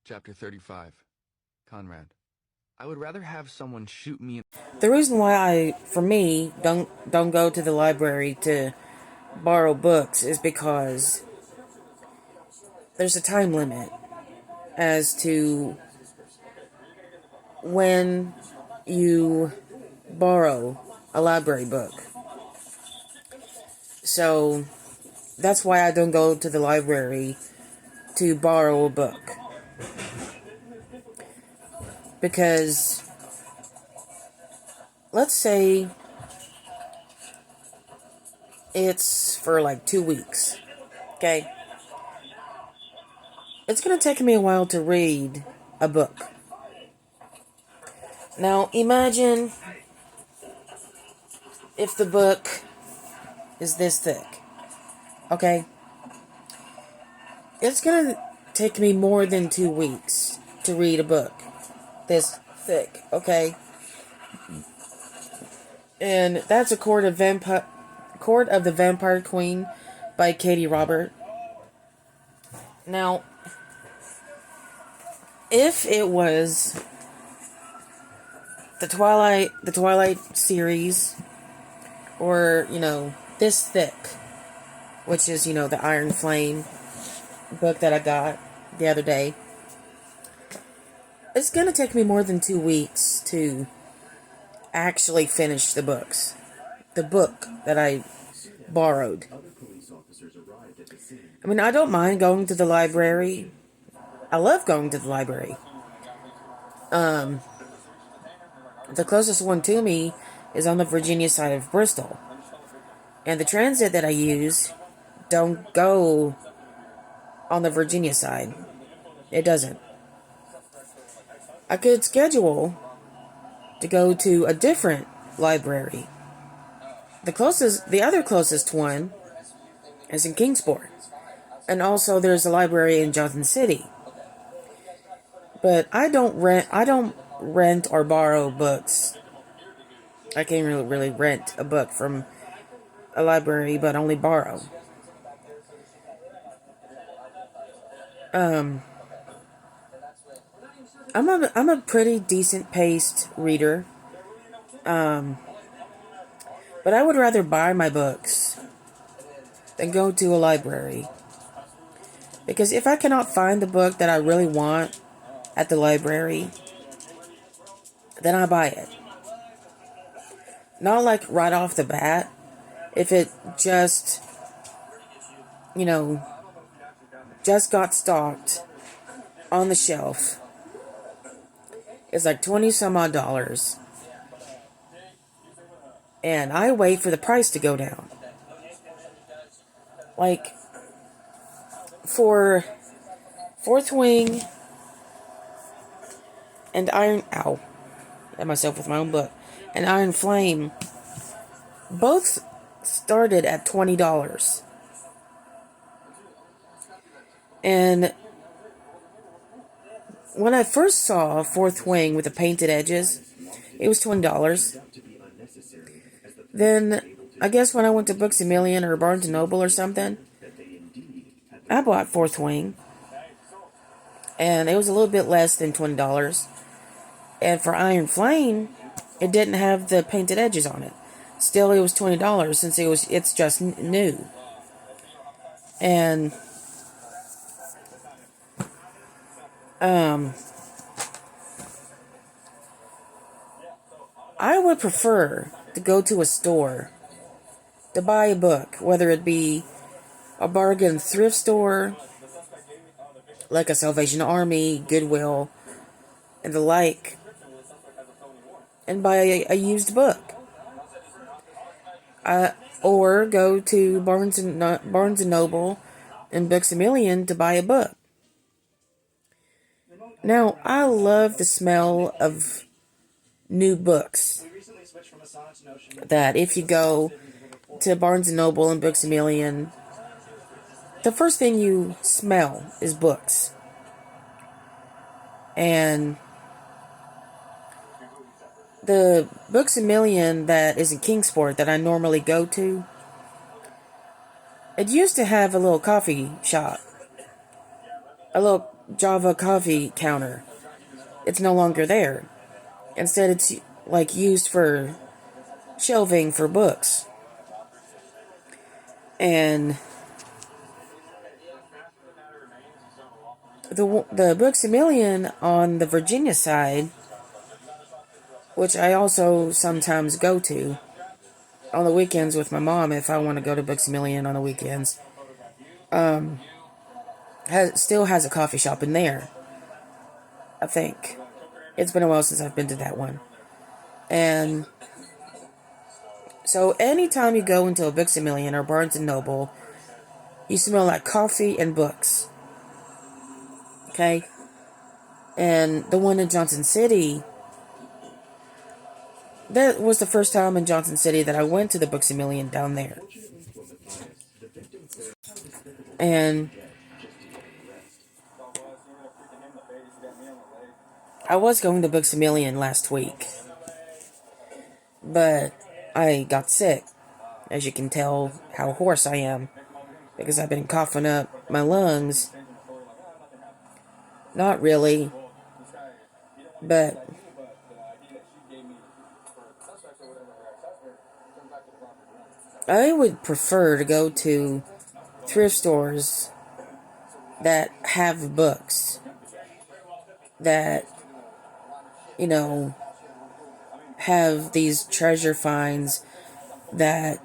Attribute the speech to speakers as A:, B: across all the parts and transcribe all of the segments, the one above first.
A: Chapter 35. Conrad. I would rather have someone shoot me in—
B: The reason why for me, don't go to the library to borrow books is because there's a time limit as to when you borrow a library book. So that's why I don't go to the library to borrow a book. Because let's say it's for like 2 weeks. Okay? It's going to take me a while to read a book. Now, imagine if the book is this thick. Okay? It's going to take me more than 2 weeks to read a book this thick. Okay? And that's a Court of the Vampire Queen by Katie Robert. Now, if it was the Twilight series, or, this thick, which is, the Iron Flame book that I got the other day, it's gonna take me more than 2 weeks to actually finish the book that I borrowed. I mean, I don't mind going to the library. I love going to the library. The closest one to me is on the Virginia side of Bristol. And the transit that I use don't go on the Virginia side. It doesn't. I could schedule to go to a different library. The other closest one is in Kingsport. And also there's a library in Johnson City. But I don't rent or borrow books. I can't really rent a book from a library, but only borrow. I'm a pretty decent paced reader. But I would rather buy my books than go to a library. Because if I cannot find the book that I really want at the library, then I buy it. Not like right off the bat. If it just, just got stocked on the shelf. It's like 20 some odd dollars. And I wait for the price to go down. Like, for Fourth Wing and Hit myself with my own book. And Iron Flame, both started at $20. And when I first saw Fourth Wing with the painted edges, it was $20. Then, I guess when I went to Books A Million or Barnes & Noble or something, I bought Fourth Wing. And it was a little bit less than $20. And for Iron Flame, it didn't have the painted edges on it. Still, it was $20 since it's just new. And I would prefer to go to a store to buy a book, whether it be a bargain thrift store, like a Salvation Army, Goodwill, and the like, and buy a used book. Or go to Barnes and Noble and Books A Million to buy a book. Now, I love the smell of new books. That if you go to Barnes and Noble and Books A Million, the first thing you smell is books. And the Books A Million that is in Kingsport that I normally go to, it used to have a little coffee shop. A little Java coffee counter. It's no longer there. Instead, it's like used for shelving for books. And the Books a Million on the Virginia side, which I also sometimes go to on the weekends with my mom if I want to go to Books a Million on the weekends, still has a coffee shop in there. I think it's been a while since I've been to that one. And so anytime you go into a Books a Million or Barnes and Noble, you smell like coffee and books. Okay? And the one in Johnson City, that was the first time in Johnson City that I went to the Books a Million down there. And I was going to Books a Million last week, but I got sick. As you can tell how hoarse I am, because I've been coughing up my lungs. Not really, but I would prefer to go to thrift stores that have books, that, you know, have these treasure finds, that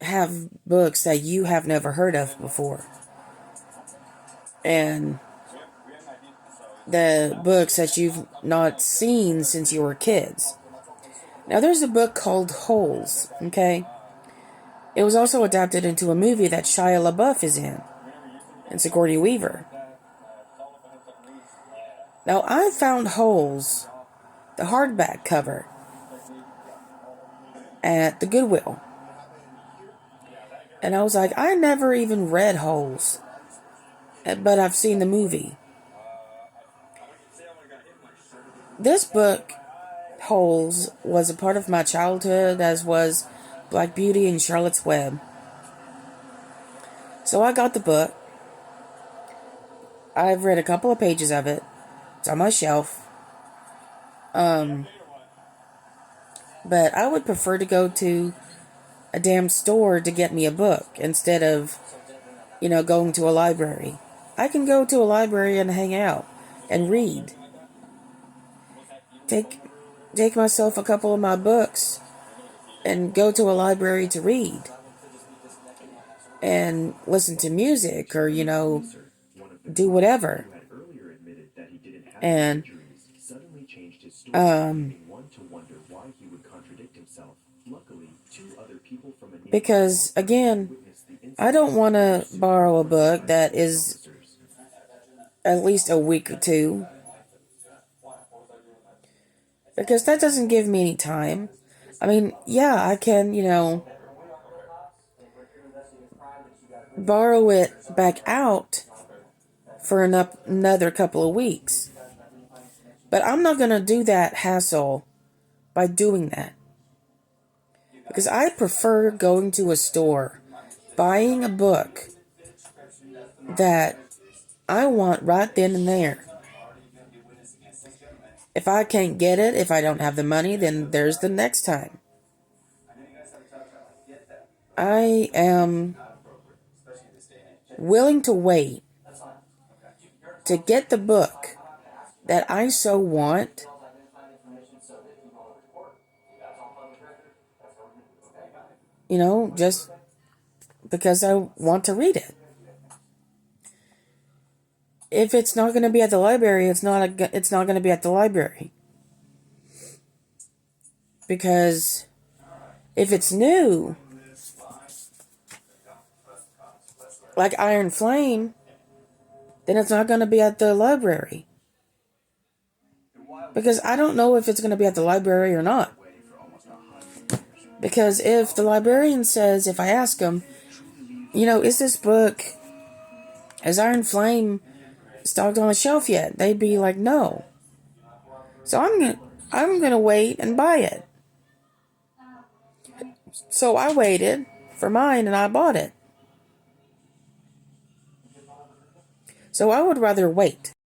B: have books that you have never heard of before. And the books that you've not seen since you were kids. Now, there's a book called Holes, okay? It was also adapted into a movie that Shia LaBeouf is in, and Sigourney Weaver. Now, I found Holes, the hardback cover, at the Goodwill. And I was like, I never even read Holes, but I've seen the movie. This book, Holes, was a part of my childhood, as was Black Beauty and Charlotte's Web. So I got the book. I've read a couple of pages of it. It's on my shelf. But I would prefer to go to a damn store to get me a book instead of, going to a library. I can go to a library and hang out and read. Take myself a couple of my books and go to a library to read. And listen to music or, do whatever. And, because, again, I don't want to borrow a book that is at least a week or two. Because that doesn't give me any time. I mean, yeah, I can, borrow it back out for another couple of weeks. But I'm not going to do that hassle by doing that. Because I prefer going to a store, buying a book that I want right then and there. If I can't get it, if I don't have the money, then there's the next time. I am willing to wait to get the book that I so want, just because I want to read it. If it's not going to be at the library, it's not going to be at the library. Because if it's new, like Iron Flame, then it's not going to be at the library. Because I don't know if it's going to be at the library or not. Because if the librarian says, if I ask them, is this book, is Iron Flame stocked on the shelf yet? They'd be like, no. So I'm gonna wait and buy it. So I waited for mine and I bought it. So So I would rather wait.